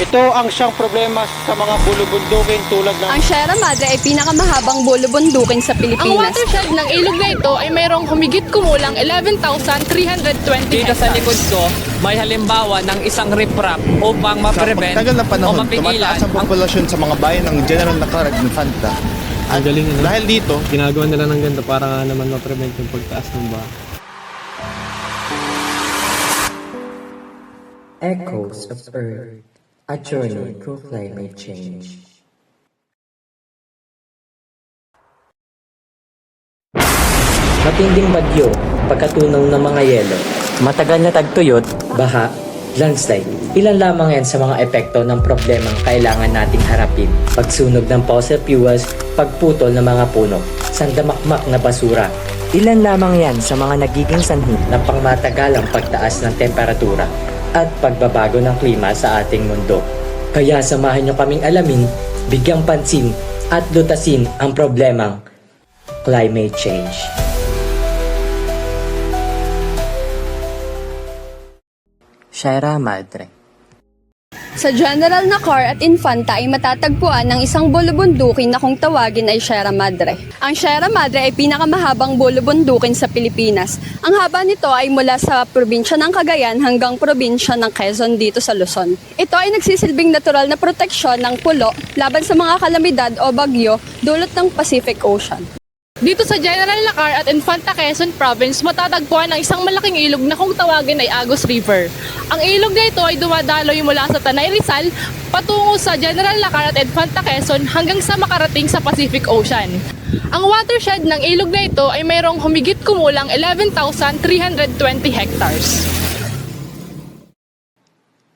Ito ang siyang problema sa mga bulubundukin tulad ng... Ang Sierra Madre ay pinakamahabang bulubundukin sa Pilipinas. Ang watershed ng ilog na ito ay mayroong humigit kumulang 11,320 Dito sa likod hectares. ko, may halimbawa ng isang riprap upang ma-prevent Tagal na o panahon, mapigilan tumataas ang populasyon sa mga bayan ng General Lactar at Infanta. At Ang galing, ano? dahil dito, Ginagawa nila ng ganito para nga naman ma-prevent yung pagtaas ng baha. Echoes of Earth, a journey through climate change. Matinding bagyo, pagkatunaw ng mga yelo, matagal na tagtuyot, baha, landslide. Ilan lamang yan sa mga epekto ng problemang kailangan nating harapin. Pagsunog ng fossil fuels, pagputol ng mga puno, sandamakmak na basura. Ilan lamang yan sa mga nagiging sanhi ng pangmatagalang pagtaas ng temperatura at pagbabago ng klima sa ating mundo. Kaya samahan nyo kaming alamin, bigyang pansin at lutasin ang problemang climate change. Sierra Madre. Sa General Lactar at Infanta ay matatagpuan ng isang bulubundukin na kung tawagin ay Sierra Madre. Ang Sierra Madre ay pinakamahabang bulubundukin sa Pilipinas. Ang haba nito ay mula sa probinsya ng Cagayan hanggang probinsya ng Quezon dito sa Luzon. Ito ay nagsisilbing natural na proteksyon ng pulo laban sa mga kalamidad o bagyo dulot ng Pacific Ocean. Dito sa General Lactar at Infanta Quezon Province, matatagpuan ang isang malaking ilog na kung tawagin ay Agus River. Ang ilog na ito ay dumadaloy mula sa Tanay Rizal patungo sa General Lactar at Infanta Quezon hanggang sa makarating sa Pacific Ocean. Ang watershed ng ilog na ito ay mayroong humigit kumulang 11,320 hectares.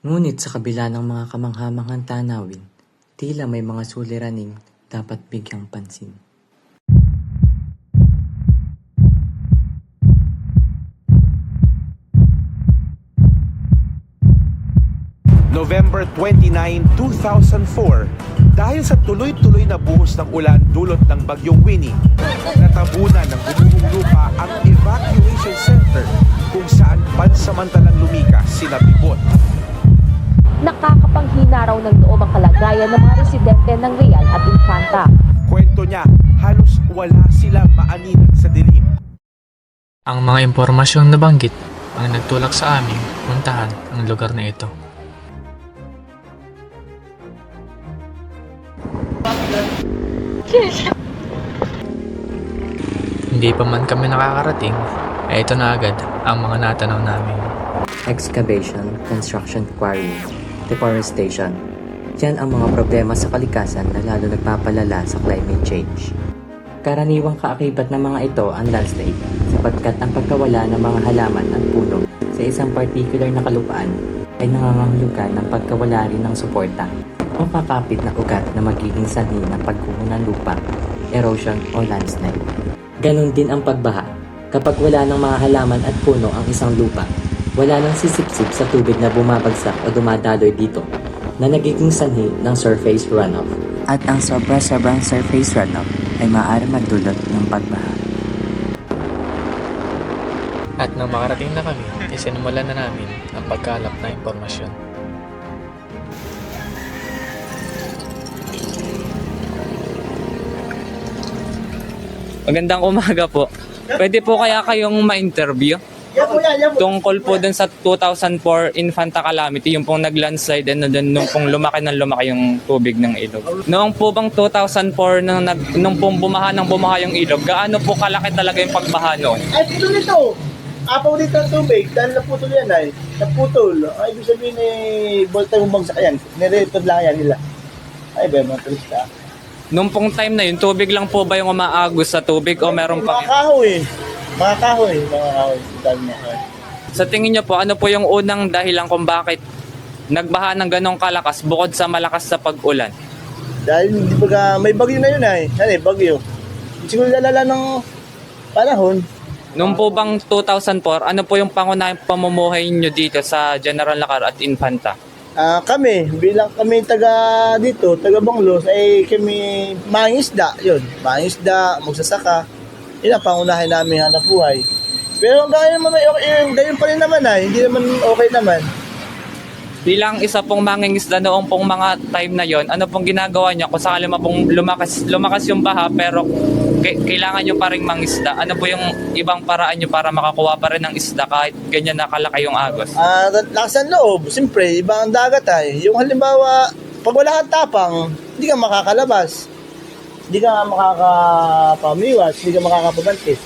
Ngunit sa kabila ng mga kamanghamanghang tanawin, tila may mga suliraning dapat bigyang pansin. November 29, 2004, dahil sa tuloy-tuloy na buhos ng ulan dulot ng bagyong Winnie, natabunan ng gumuhong lupa ang evacuation center kung saan pansamantalang lumikas sina Bibot. Nakakapanghina raw ng loob ang kalagayan ng mga residente ng Real at Infanta. Kwento niya, halos wala silang maaninag sa dilim. Ang mga impormasyong nabanggit ang nagtulak sa aming puntahan ang lugar na ito. Hindi pa man kami nakakarating, ay ito na agad ang mga natanaw namin. Excavation, construction quarry, deforestation. Yan ang mga problema sa kalikasan na lalo nagpapalala sa climate change. Karaniwang kaakibat ng mga ito ang landslide sapagkat ang pagkawala ng mga halaman at puno sa isang particular na kalupaan ay nangangahulugan ng pagkawala rin ng suporta o kakapit na ugat na magiging sanhi ng pagguho ng lupa, erosion o landslide. Ganon din ang pagbaha. Kapag wala ng mga halaman at puno ang isang lupa, wala nang sisipsip sa tubig na bumabagsak o dumadaloy dito na nagiging sanhi ng surface runoff. At ang sobra-sobrang surface runoff ay maaari magdulot ng pagbaha. At nang makarating na kami, isinimulan na namin ang pagkalap ng impormasyon. Magandang umaga po. Pwede po kaya kayong ma-interview? Tungkol po dun sa 2004 Infanta Calamity, yung pong nag-landslide and then nung pong lumaki yung tubig ng ilog. Noong po bang 2004 nung pong bumaha yung ilog, gaano po kalaki talaga yung pagbaha noon? Ay, putol nito! Apaw dito ang tubig dahil naputol yan ay. Naputol. Ay, ibig sabihin volta yung bagsak yan. Niretod lang yan nila. Ay, ba, mga turista. Nung pong time na yun, tubig lang po ba yung umaagos sa tubig o meron pa? Mga kahoy. Mga kahoy. Dahil mga kahoy. Sa tingin nyo po, ano po yung unang dahilan kung bakit nagbaha ng ganong kalakas bukod sa malakas sa pag-ulan? Dahil di ba may bagyo na yun ay. Ano bagyo. Siguro lalala ng panahon. Nung po bang 2004, ano po yung pangunahing pamumuhay nyo dito sa General Lactar at Infanta? Kami, bilang kami taga dito, taga Banglos, ay kami mangingisda, yun. Mangingisda, magsasaka. Yun ang pangunahin namin hanap buhay. Pero hanggang ngayon naman, gayon pa rin naman ay, hindi naman okay naman. bilang isa pong mangingisda noong pong mga time na yon, ano pong ginagawa niyo kung sakali pong lumakas yung baha pero kailangan nyo pa rin mangisda? Ano po yung ibang paraan nyo para makakuha pa rin ng isda kahit ganyan nakalaki yung agos? Lakas ng loob. Siyempre, iba ang dagat ay. Yung halimbawa, pag wala kang tapang, hindi ka makakalabas. Hindi ka makakapamiwas, hindi ka makakapabantis.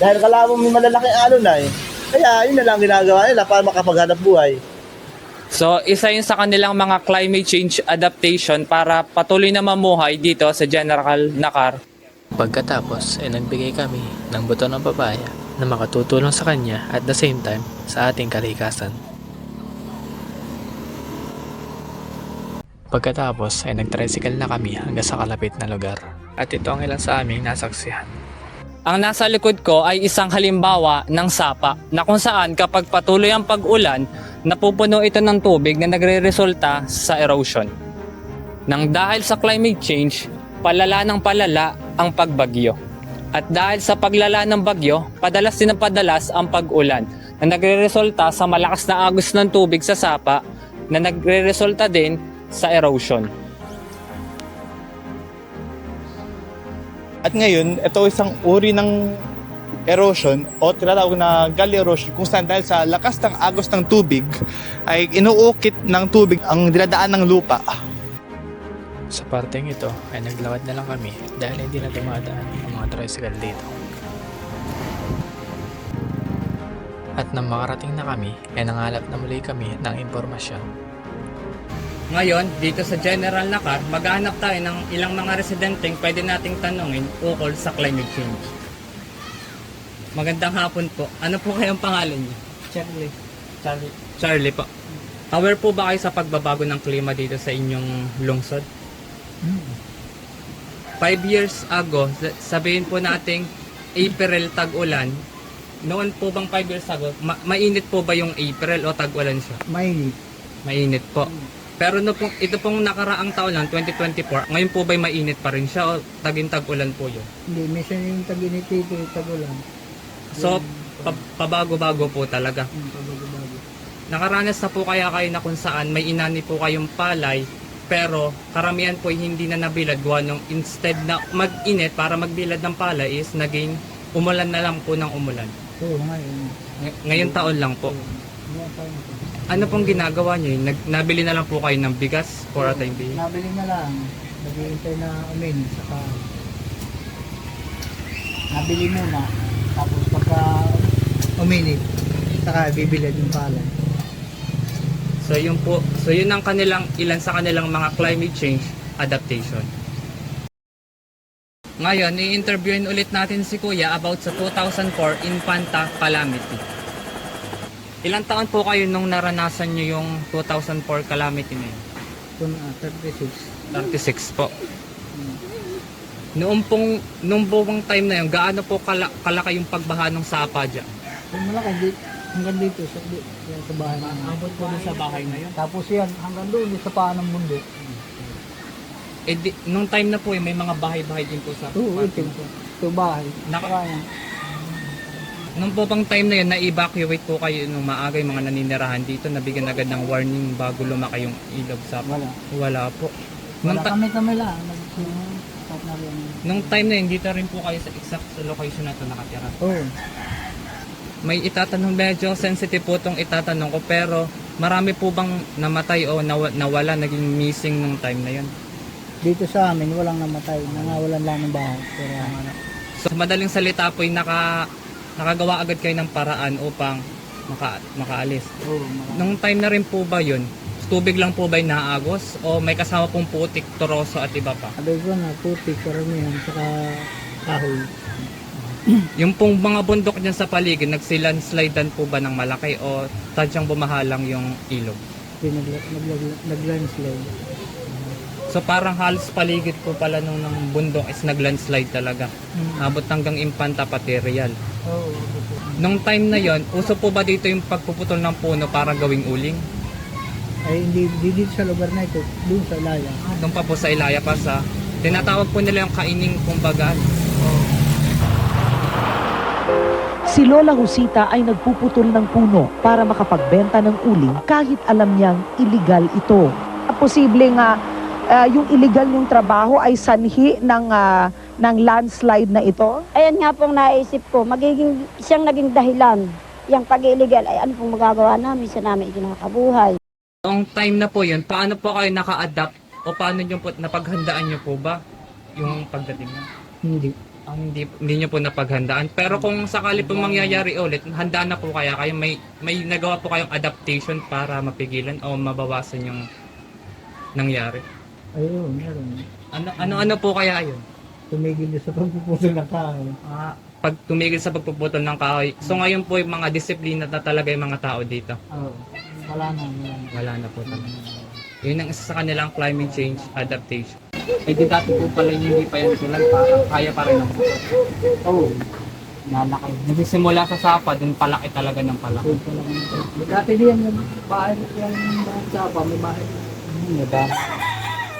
Dahil kalaban may malalaking alon na eh. Kaya yun na lang ginagawa nila para makapaghanap buhay. So, isa yun sa kanilang mga climate change adaptation para patuloy na mamuhay dito sa General Nakar. Pagkatapos ay nagbigay kami ng buto ng papaya na makatutulong sa kanya at the same time sa ating kalikasan. Pagkatapos ay nag-tricycle na kami hanggang sa kalapit na lugar. At ito ang ilan sa aming nasaksihan. Ang nasa likod ko ay isang halimbawa ng sapa na kung saan kapag patuloy ang pag-ulan, napupuno ito ng tubig na nagre-resulta sa erosion. Nang dahil sa climate change, palala ng palala ang pagbagyo. At dahil sa paglala ng bagyo, padalas din ng padalas ang pag-ulan na nagre-resulta sa malakas na agos ng tubig sa sapa na nagre-resulta din sa erosion. At ngayon, ito isang uri ng erosion o tinatawag na gully erosion kung saan dahil sa lakas ng agos ng tubig ay inuukit ng tubig ang dinadaan ng lupa. Sa parteng ito ay naglawad na lang kami dahil hindi na dumadaan ang mga tricycle dito. At nang makarating na kami ay nangalap na muli kami ng impormasyon. Ngayon, dito sa General Nakar, maghahanap tayo ng ilang mga residenteng pwede nating tanungin ukol sa climate change. Magandang hapon po. Ano po kayong pangalan niyo? Charlie po. Aware po ba kayo sa pagbabago ng klima dito sa inyong lungsod? 5 years ago, sabihin po nating April tag-ulan, noon po bang 5 years ago, mainit po ba yung April o tag-ulan siya? Mainit. Mainit po. Pero ito pong nakaraang taon lang, 2024, ngayon po ba'y mainit pa rin siya o tag-ulan po yun? Hindi, minsan yung tag-init dito, tag-ulan. So, pabago-bago po talaga. Nakaranas na po kaya kayo na kung saan may inani po kayong palay, pero karamihan po hindi na nabilad gawa nung instead na mag-init para magbilad ng palay is naging umulan na lang po ng umulan. Oo, ngayon. Ngayon taon lang po. Ano pong ginagawa niyo? Nabili na lang po kayo ng bigas for a time being? Nabili na lang. Naghihintay na umin. Saka nabili muna. Tapos pagka uminit, saka bibilad yung palay. So yun po, so yun ang ilan sa kanilang mga climate change adaptation. Ngayon, i-interviewin ulit natin si Kuya about sa 2004 Infanta calamity. Ilang taon po kayo nung naranasan nyo yung 2004 calamity na yun? 36 po. Noong pong time na yun, gaano po kalaki yung pagbaha ng sapa dyan? Malaki, hanggang dito sa bahay na. Abot po sa bahay na yun? Tapos yan, hanggang doon sa paan ng mundo. Nung time na po may mga bahay-bahay din po sa... Oo, ito bahay. Nung po bang time na yun, na-evacuate po kayo nung maaga yung mga naninirahan dito, nabigyan agad ng warning bago lumaki yung ilog sa... Wala po. Kami lang. Nung time na yun, dito rin po kayo sa exact sa location na ito nakatira. Oo. May itatanong, medyo sensitive po itong itatanong ko, pero marami po bang namatay o nawala, naging missing nung time na yun? Dito sa amin, walang namatay. Nangawalan lang ng bahay. Pero, so, madaling salita po yung nakagawa agad kayo ng paraan upang makaalis. Nung time na rin po ba yun, tubig lang po ba yung naagos o may kasama pong putik, toroso at iba pa? sabi ko na, putik, karamihan, saka kahoy. Yung pong mga bundok dyan sa paligid, nagsilandslidean po ba ng malaki o tadyang bumahalang yung ilog? Naglandslide. So parang halos paligid po pala nung ng bundok is naglandslide talaga. Abot hanggang Infanta pati Real. Oo. Nung time na yon, uso po ba dito yung pagpuputol ng puno para gawing uling? Ay hindi dito sa lugar na ito, doon sa Ilaya. Doon pa po sa Ilaya pa sa tinatawag po nila yung kaining kumbaga. Si Lola Josita ay nagpuputol ng puno para makapagbenta ng uling kahit alam niyang illegal ito. Posible nga yung illegal yung trabaho ay sanhi ng landslide na ito? Ayan nga pong naisip ko, siyang naging dahilan. Yung pag-illegal ay ano pong magagawa namin sa namin ikinakabuhay. Noong time na po yun, paano po kayo naka-adapt o paano nyo po napaghandaan nyo po ba yung pagdating na? Hindi nyo po napaghandaan. Pero kung sakali po mangyayari ulit, handa na po kaya kayo, may nagawa po kayong adaptation para mapigilan o mabawasan yung nangyari? Ayun, meron. Ano po kaya yun? Tumigil sa pagpuputol ng kahoy. Pag tumigil sa pagpuputol ng kahoy. So ngayon po yung mga disiplina na talaga yung mga tao dito. Wala na. Wala na po talaga. Yun ang isa sa kanilang climate change adaptation. Eh di dati po pala hindi pa yan sila, parang kaya pa rin ang putol. Oo. Nalaki. Nagsisimula sa sapa, dun palaki talaga ng palaki. Dati diyan yung bahay yung sapa, may bahay.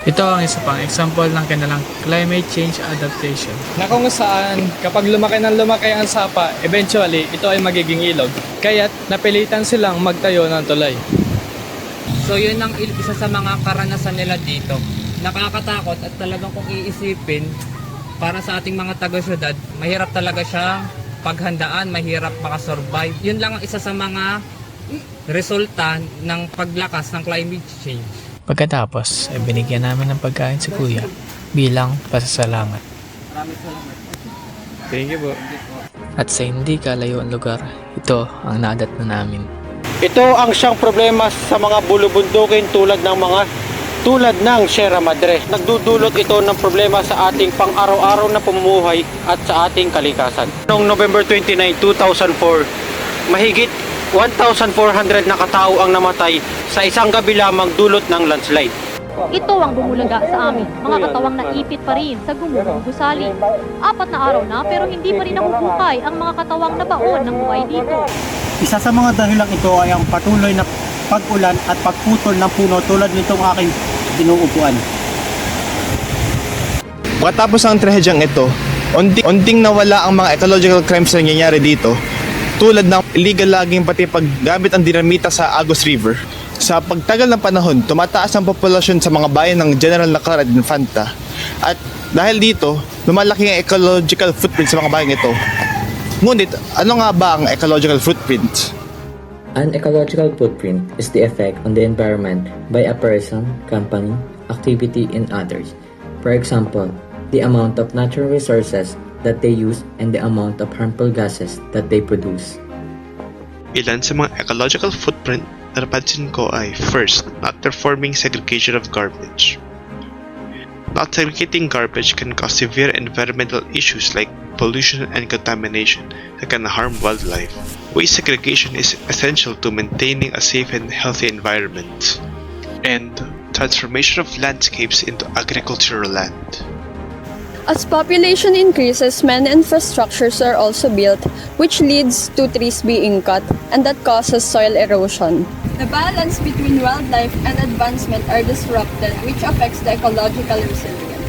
Ito ang isa pang example ng kanilang climate change adaptation. Na kung saan, kapag lumaki ng lumaki ang sapa, eventually, ito ay magiging ilog. Kaya't napilitan silang magtayo ng tulay. So yun ang isa sa mga karanasan nila dito. Nakakatakot at talagang kung iisipin, para sa ating mga taga-syudad, mahirap talaga siya paghandaan, mahirap makasurvive. Yun lang ang isa sa mga resulta ng paglakas ng climate change. Pagkatapos, ay binigyan namin ng pagkain si Kuya bilang pasasalamat. Maraming salamat. Thank you po. At sa hindi kalayo ang lugar, ito ang naadat na namin. Ito ang siyang problema sa mga bulubundukin tulad ng Sierra Madre. Nagdudulot ito ng problema sa ating pang-araw-araw na pamumuhay at sa ating kalikasan. Noong November 29, 2004, mahigit 1,400 na katao ang namatay sa isang gabi lamang dulot ng landslide. Ito ang bumulaga sa amin, mga katawang naipit pa rin sa gumuhong gusali. 4 na araw na pero hindi pa rin nakuhukay ang mga katawang nabaon ng buhay dito. Isa sa mga dahilan ito ay ang patuloy na pag-ulan at pagputol ng puno tulad nitong aking inuupuan. Pagkatapos ng trahedyang ito, unting nawala ang mga ecological crimes na nangyayari dito, tulad ng illegal logging pati paggamit ang dinamita sa Agos River. Sa pagtagal ng panahon, tumataas ang populasyon sa mga bayan ng General Lacar at Infanta. At dahil dito, lumalaki ang ecological footprint sa mga bayan ito. Ngunit, ano nga ba ang ecological footprint? An ecological footprint is the effect on the environment by a person, company, activity, and others. For example, the amount of natural resources that they use and the amount of harmful gases that they produce. Ilan sa mga ecological footprint na napansin ko ay first, not performing segregation of garbage. Not segregating garbage can cause severe environmental issues like pollution and contamination that can harm wildlife. Waste segregation is essential to maintaining a safe and healthy environment. And transformation of landscapes into agricultural land. As population increases, many infrastructures are also built, which leads to trees being cut, and that causes soil erosion. The balance between wildlife and advancement are disrupted, which affects the ecological resilience.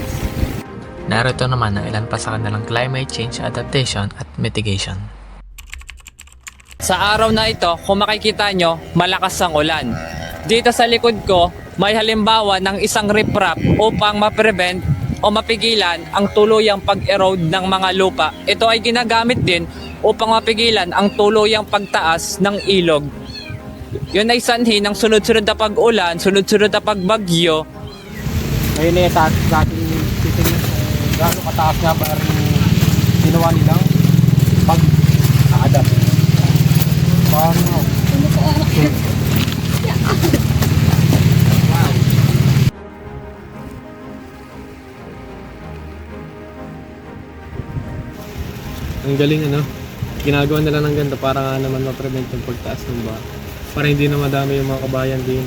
Narito naman ang ilan pa sa kanilang climate change adaptation at mitigation. Sa araw na ito, kung makikita nyo, malakas ang ulan. Dito sa likod ko, may halimbawa ng isang riprap upang ma-prevent o mapigilan ang tuluyang pag-erode ng mga lupa. Ito ay ginagamit din upang mapigilan ang tuluyang pagtaas ng ilog. Yun ay sanhi ng sunod-sunod na pag-ulan, sunod-sunod na pagbagyo. Ngayon eh, sa ating titingin kung gaano kataas nga ba rin ginawa nilang pag-adapt. Paano? Ang galing ginagawa nila ng ganda para nga naman ma-prevent yung pagtaas ng baha. Para hindi na madami yung mga kabayan din.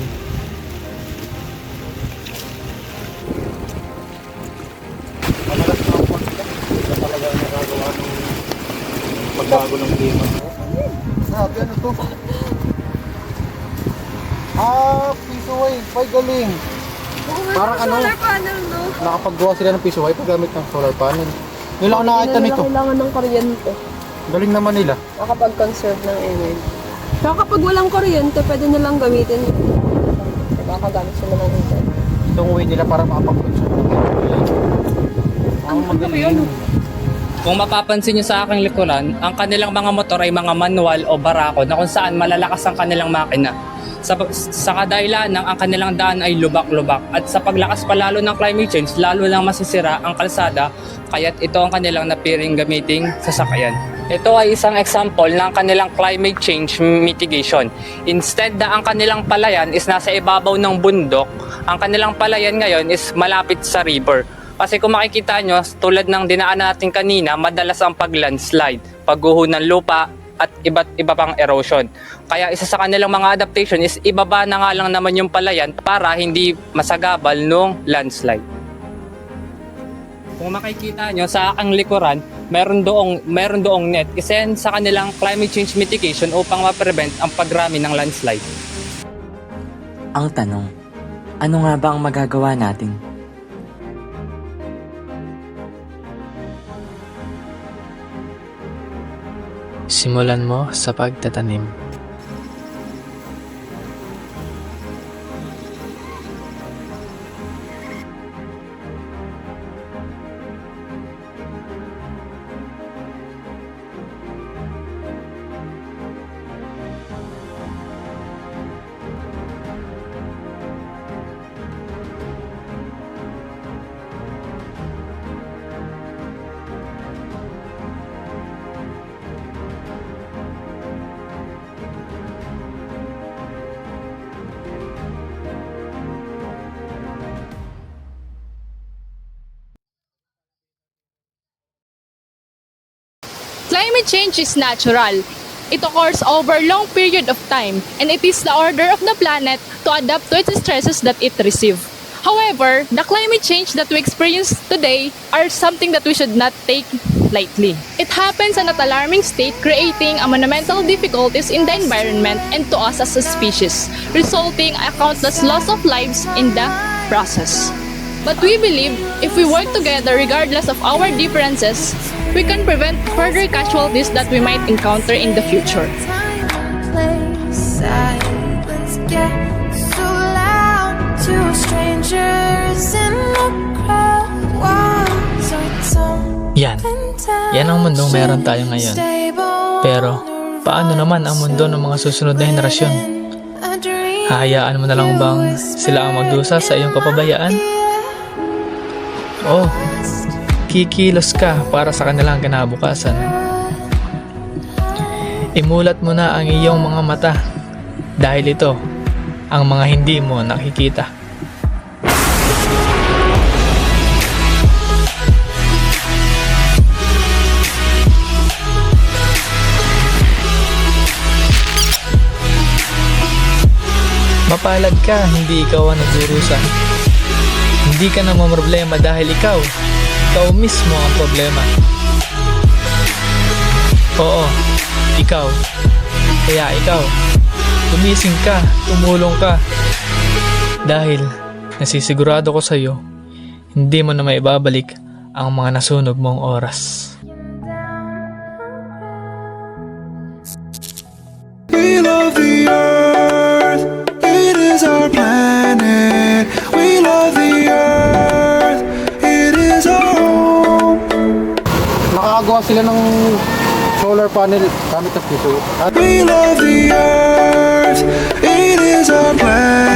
Madalas na ang pagkakas talaga ang nagagawa ng pagbago ng klima. Sabi, ano to? Piso wave, ay galing. Parang Solar panel, no? nakapaggawa sila ng piso wave paggamit ng solar panel. Ngayon lang nakita nito. Kailangan ng kuryente. Galing naman nila. Makapag-conserve ng energy. Kaya kapag walang kuryente, pwede nilang gamitin. Makagamit sila ng internet. Itong way nila para makapag-conserve. Ang magaling. Kung mapapansin nyo sa aking likuran, ang kanilang mga motor ay mga manual o barako na kung saan malalakas ang kanilang makina. Sa kadahilan ng ang kanilang daan ay lubak-lubak at sa paglakas pa lalo ng climate change, lalo lang masisira ang kalsada, kaya't ito ang kanilang napiring gamiting sasakyan. Ito ay isang example ng kanilang climate change mitigation. Instead na ang kanilang palayan is nasa ibabaw ng bundok, ang kanilang palayan ngayon is malapit sa river. Kasi kung makikita nyo, tulad ng dinaanan natin kanina, madalas ang pag-landslide, pagguho ng lupa, at iba't iba pang erosion. Kaya isa sa kanilang mga adaptation is ibaba na nga lang naman yung palayan para hindi masagabal nung landslide. Kung makikita nyo sa aking likuran, meron doong net. Isa yan sa kanilang climate change mitigation upang ma-prevent ang pagrami ng landslide. Ang tanong, ano nga ba ang magagawa natin? Simulan mo sa pagtatanim. Climate change is natural. It occurs over a long period of time, and it is the order of the planet to adapt to its stresses that it receives. However, the climate change that we experience today are something that we should not take lightly. It happens at an alarming state, creating a monumental difficulties in the environment and to us as a species, resulting in a countless loss of lives in the process. But we believe if we work together regardless of our differences, we can prevent further casualties that we might encounter in the future. Yan ang mundong meron tayo ngayon. Pero, paano naman ang mundo ng mga susunod na henerasyon? Hahayaan mo na lang bang sila ang magdusa sa iyong kapabayaan? Oh, kikilos ka para sa kanilang kinabukasan. Imulat mo na ang iyong mga mata dahil ito ang mga hindi mo nakikita. Mapalad ka, hindi ikaw ang nagdurusa. Hindi ka na mamroblema dahil ikaw mismo ang problema. Oo, ikaw. Kaya ikaw, gumising ka, tumulong ka. Dahil nasisigurado ko sa iyo, hindi mo na maibabalik ang mga nasunog mong oras. We love the earth, it is our planet. We love the earth, it is our home. Nakakagawa sila ng solar panel gamit ang puso. We love the earth, it is our planet.